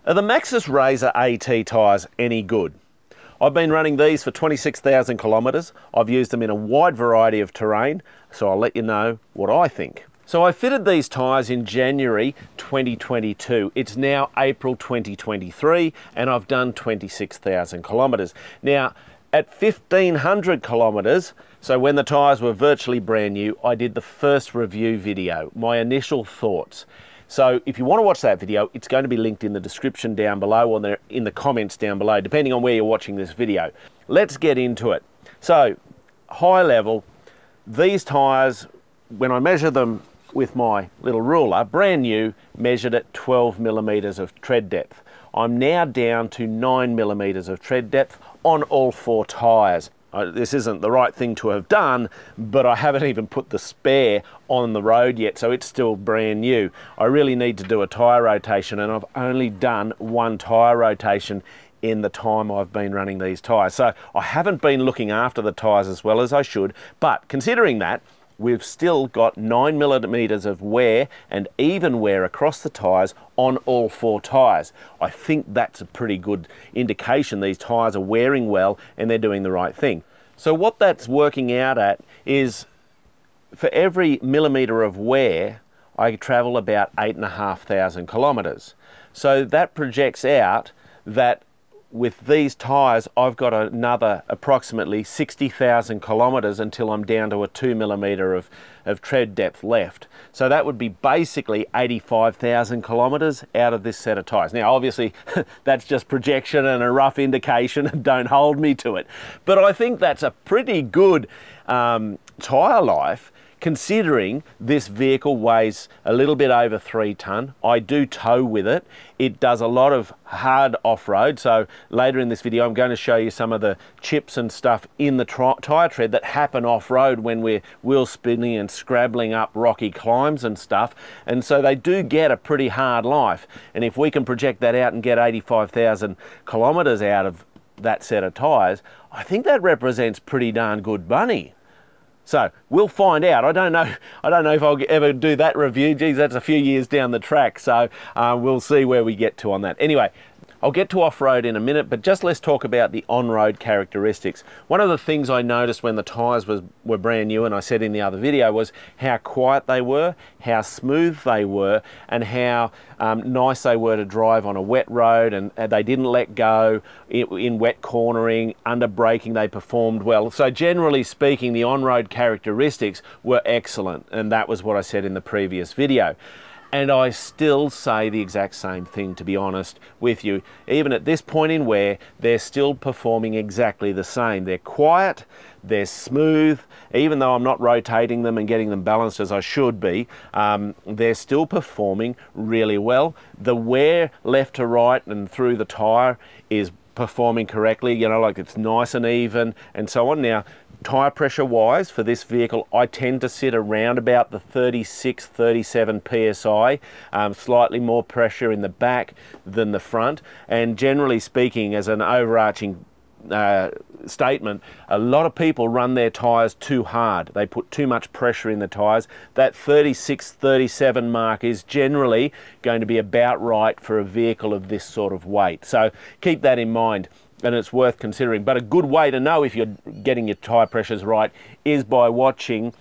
Are the Maxxis Razr AT tyres any good? I've been running these for 26,000 kilometres. I've used them in a wide variety of terrain, so I'll let you know what I think. So I fitted these tyres in January 2022. It's now April 2023 and I've done 26,000 kilometres. Now at 1,500 kilometres, so when the tyres were virtually brand new, I did the first review video, my initial thoughts. So if you want to watch that video, it's going to be linked in the description down below or in the comments down below, depending on where you're watching this video. Let's get into it. So high level, these tyres, when I measure them with my little ruler, brand new, measured at 12 millimeters of tread depth. I'm now down to 9 millimeters of tread depth on all four tyres. This isn't the right thing to have done, but I haven't even put the spare on the road yet, so it's still brand new. I really need to do a tyre rotation, and I've only done one tyre rotation in the time I've been running these tyres. So I haven't been looking after the tyres as well as I should, but considering that, we've still got 9 millimeters of wear and even wear across the tyres on all four tyres. I think that's a pretty good indication these tyres are wearing well and they're doing the right thing. So what that's working out at is for every millimetre of wear, I travel about 8,500 kilometres. So that projects out that with these tyres, I've got another approximately 60,000 kilometres until I'm down to a 2 millimetre of tread depth left. So that would be basically 85,000 kilometres out of this set of tyres. Now, obviously, that's just projection and a rough indication, and don't hold me to it. But I think that's a pretty good tyre life, considering this vehicle weighs a little bit over 3 tonne. I do tow with it. It does a lot of hard off-road, so later in this video I'm going to show you some of the chips and stuff in the tyre tread that happen off-road when we're wheel spinning and scrabbling up rocky climbs and stuff, and so they do get a pretty hard life. And if we can project that out and get 85,000 kilometres out of that set of tyres, I think that represents pretty darn good money. So we'll find out. I don't know if I'll ever do that review. Geez, that's a few years down the track. So we'll see where we get to on that. Anyway, I'll get to off-road in a minute, but just let's talk about the on-road characteristics. One of the things I noticed when the tyres were brand new, and I said in the other video, was how quiet they were, how smooth they were, and how nice they were to drive on a wet road, and they didn't let go in wet cornering, under braking they performed well. So generally speaking, the on-road characteristics were excellent, and that was what I said in the previous video. And I still say the exact same thing, to be honest with you. Even at this point in wear, they're still performing exactly the same. They're quiet, they're smooth, even though I'm not rotating them and getting them balanced as I should be, they're still performing really well. The wear left to right and through the tyre is performing correctly, you know, like it's nice and even and so on. Now, tyre pressure wise for this vehicle, I tend to sit around about the 36-37 psi, slightly more pressure in the back than the front. And generally speaking, as an overarching statement, a lot of people run their tyres too hard. They put too much pressure in the tyres. That 36-37 mark is generally going to be about right for a vehicle of this sort of weight. So keep that in mind, and it's worth considering. But a good way to know if you're getting your tyre pressures right is by watching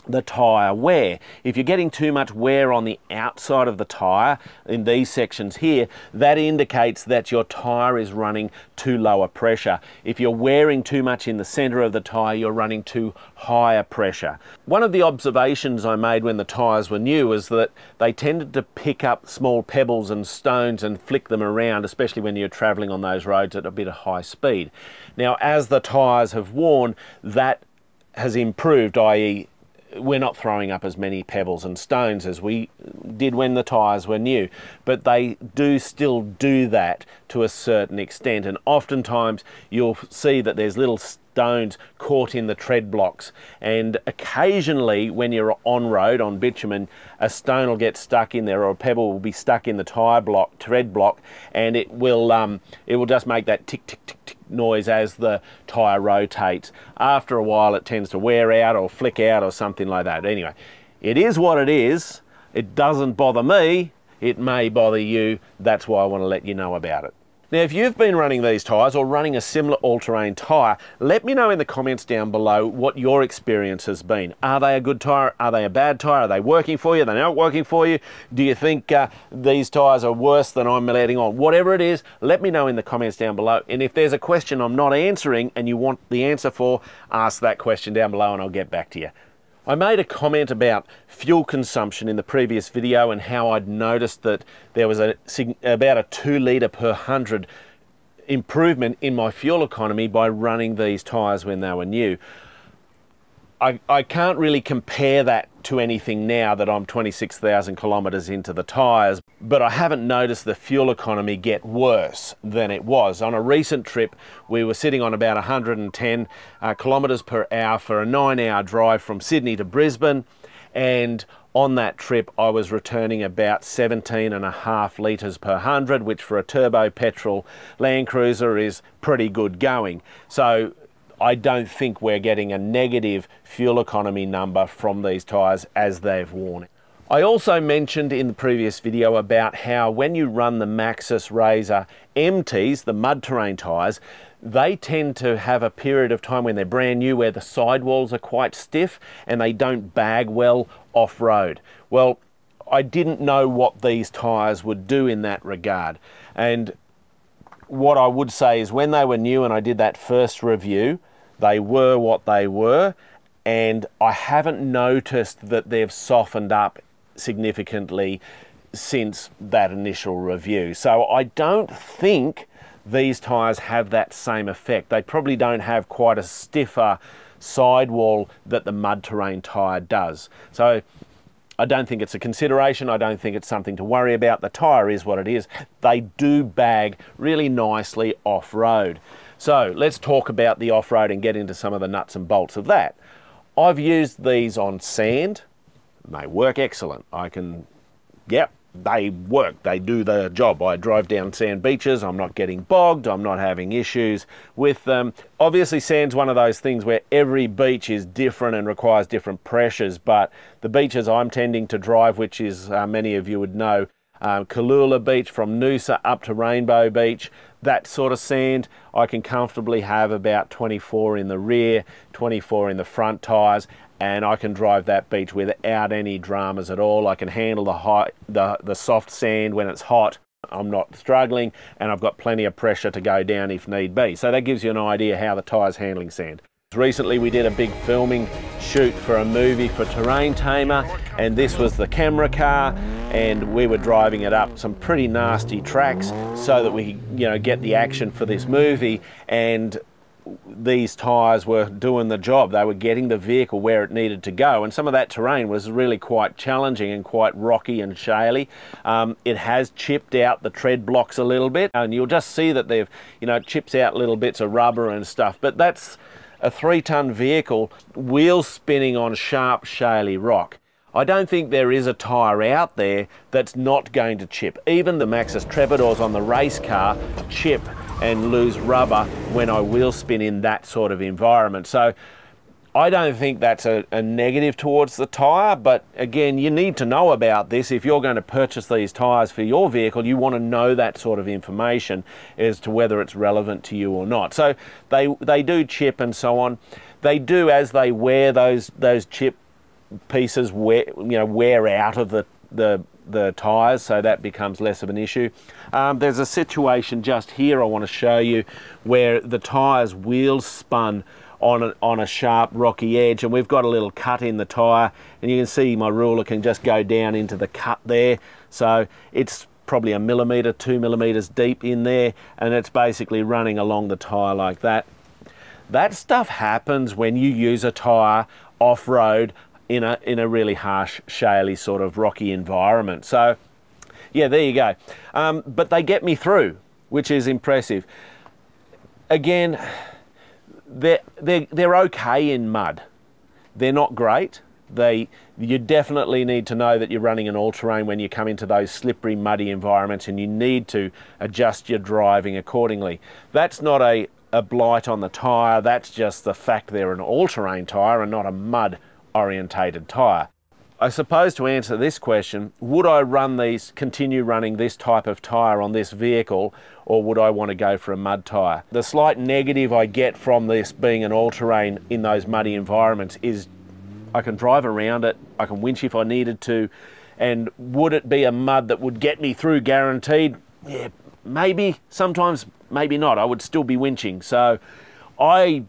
the tyre wear. If you're getting too much wear on the outside of the tyre in these sections here, that indicates that your tyre is running too low a pressure. If you're wearing too much in the centre of the tyre, you're running too high a pressure. One of the observations I made when the tyres were new is that they tended to pick up small pebbles and stones and flick them around, especially when you're travelling on those roads at a bit of high speed. Now, as the tyres have worn, that has improved, i.e. we're not throwing up as many pebbles and stones as we did when the tyres were new, but they do still do that to a certain extent, and oftentimes you'll see that there's little stones caught in the tread blocks, and occasionally when you're on road on bitumen, a stone will get stuck in there, or a pebble will be stuck in the tread block, and it will just make that tick tick tick tick noise as the tyre rotates. After a while it tends to wear out or flick out or something like that. Anyway, it is what it is. It doesn't bother me. it may bother you. That's why I want to let you know about it. Now, if you've been running these tyres or running a similar all-terrain tyre, let me know in the comments down below what your experience has been. Are they a good tyre? Are they a bad tyre? Are they working for you? Are they not working for you? Do you think these tyres are worse than I'm letting on? Whatever it is, let me know in the comments down below. And if there's a question I'm not answering and you want the answer for, ask that question down below and I'll get back to you. I made a comment about fuel consumption in the previous video and how I'd noticed that there was about a 2 litre per 100 improvement in my fuel economy by running these tyres when they were new. I can't really compare that to anything now that I'm 26,000 kilometres into the tyres, but I haven't noticed the fuel economy get worse than it was. On a recent trip, we were sitting on about 110 kilometres per hour for a 9-hour drive from Sydney to Brisbane, and on that trip I was returning about 17.5 litres per 100, which for a turbo petrol Land Cruiser is pretty good going. So I don't think we're getting a negative fuel economy number from these tyres as they've worn. I also mentioned in the previous video about how when you run the Maxxis Razr MTs, the mud terrain tyres, they tend to have a period of time when they're brand new where the sidewalls are quite stiff and they don't bag well off-road. Well, I didn't know what these tyres would do in that regard. And what I would say is when they were new and I did that first review, they were what they were, and I haven't noticed that they've softened up significantly since that initial review. So I don't think these tyres have that same effect. They probably don't have quite a stiffer sidewall that the mud terrain tyre does. So I don't think it's a consideration. I don't think it's something to worry about. The tyre is what it is. They do bag really nicely off-road. So let's talk about the off-road and get into some of the nuts and bolts of that. I've used these on sand. They work excellent. They work. They do the job. I drive down sand beaches. I'm not getting bogged. I'm not having issues with them. Obviously, sand's one of those things where every beach is different and requires different pressures, but the beaches I'm tending to drive, which is, many of you would know, Kalula Beach from Noosa up to Rainbow Beach, that sort of sand, I can comfortably have about 24 in the rear, 24 in the front tyres, and I can drive that beach without any dramas at all. I can handle the soft sand when it's hot. I'm not struggling, and I've got plenty of pressure to go down if need be. So that gives you an idea how the tyre's handling sand. Recently we did a big filming shoot for a movie for Terrain Tamer, and this was the camera car, and we were driving it up some pretty nasty tracks so that we get the action for this movie, and these tyres were doing the job. They were getting the vehicle where it needed to go, and some of that terrain was really quite challenging and quite rocky and shaly. It has chipped out the tread blocks a little bit, and you'll just see that they've chips out little bits of rubber and stuff, but that's a 3-ton vehicle wheel spinning on sharp, shaly rock. I don't think there is a tyre out there that's not going to chip. Even the Maxxis Trepidors on the race car chip and lose rubber when I wheel spin in that sort of environment. So I don't think that's a negative towards the tyre, but again, you need to know about this. If you're going to purchase these tyres for your vehicle, you want to know that sort of information as to whether it's relevant to you or not. So they do chip and so on. They do, as they wear, those chip pieces wear out of the tyres, so that becomes less of an issue. There's a situation just here I want to show you where the tyre's wheels spun on a sharp rocky edge, and we've got a little cut in the tyre, and you can see my ruler can just go down into the cut there. So it's probably 1 millimetre, 2 millimetres deep in there, and it's basically running along the tyre like that. That stuff happens when you use a tyre off-road in a really harsh, shaly sort of rocky environment. So yeah, there you go. But they get me through, which is impressive. Again, they're okay in mud. They're not great. You definitely need to know that you're running an all-terrain when you come into those slippery, muddy environments, and you need to adjust your driving accordingly. That's not a blight on the tyre. That's just the fact they're an all-terrain tyre and not a mud orientated tyre. I suppose to answer this question, would I continue running this type of tyre on this vehicle, or would I want to go for a mud tyre? The slight negative I get from this being an all-terrain in those muddy environments is I can drive around it, I can winch if I needed to, and would it be a mud that would get me through guaranteed? Yeah, maybe, sometimes maybe not. I would still be winching. So I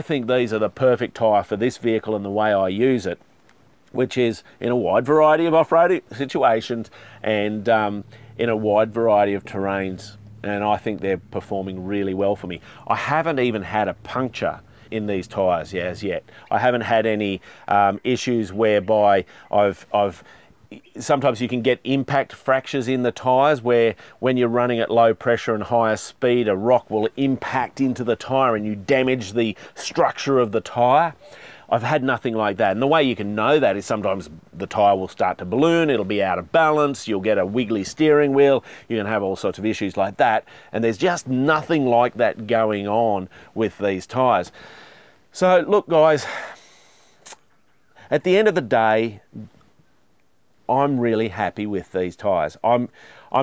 think these are the perfect tyre for this vehicle and the way I use it, which is in a wide variety of off-road situations and in a wide variety of terrains. And I think they're performing really well for me. I haven't even had a puncture in these tyres as yet. I haven't had any issues whereby sometimes you can get impact fractures in the tyres where when you're running at low pressure and higher speed, a rock will impact into the tyre and you damage the structure of the tyre. I've had nothing like that. And the way you can know that is sometimes the tyre will start to balloon, it'll be out of balance, you'll get a wiggly steering wheel, you can have all sorts of issues like that. And there's just nothing like that going on with these tyres. So look guys, at the end of the day, I'm really happy with these tyres. I'm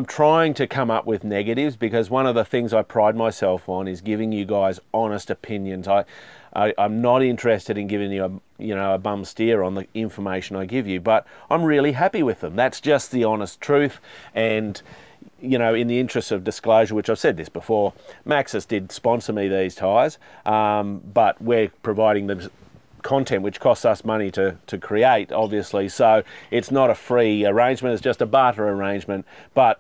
trying to come up with negatives because one of the things I pride myself on is giving you guys honest opinions. I'm not interested in giving you a bum steer on the information I give you, but I'm really happy with them. That's just the honest truth. And you know, in the interest of disclosure, which I've said this before, Maxxis did sponsor me these tyres, but we're providing them content which costs us money to create, obviously, so it's not a free arrangement, it's just a barter arrangement. But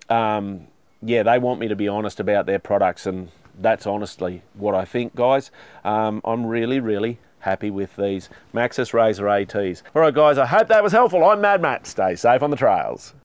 yeah, they want me to be honest about their products, and that's honestly what I think, guys. I'm really happy with these Maxxis Razr ATs. All right guys, I hope that was helpful. I'm MadMatt. Stay safe on the trails.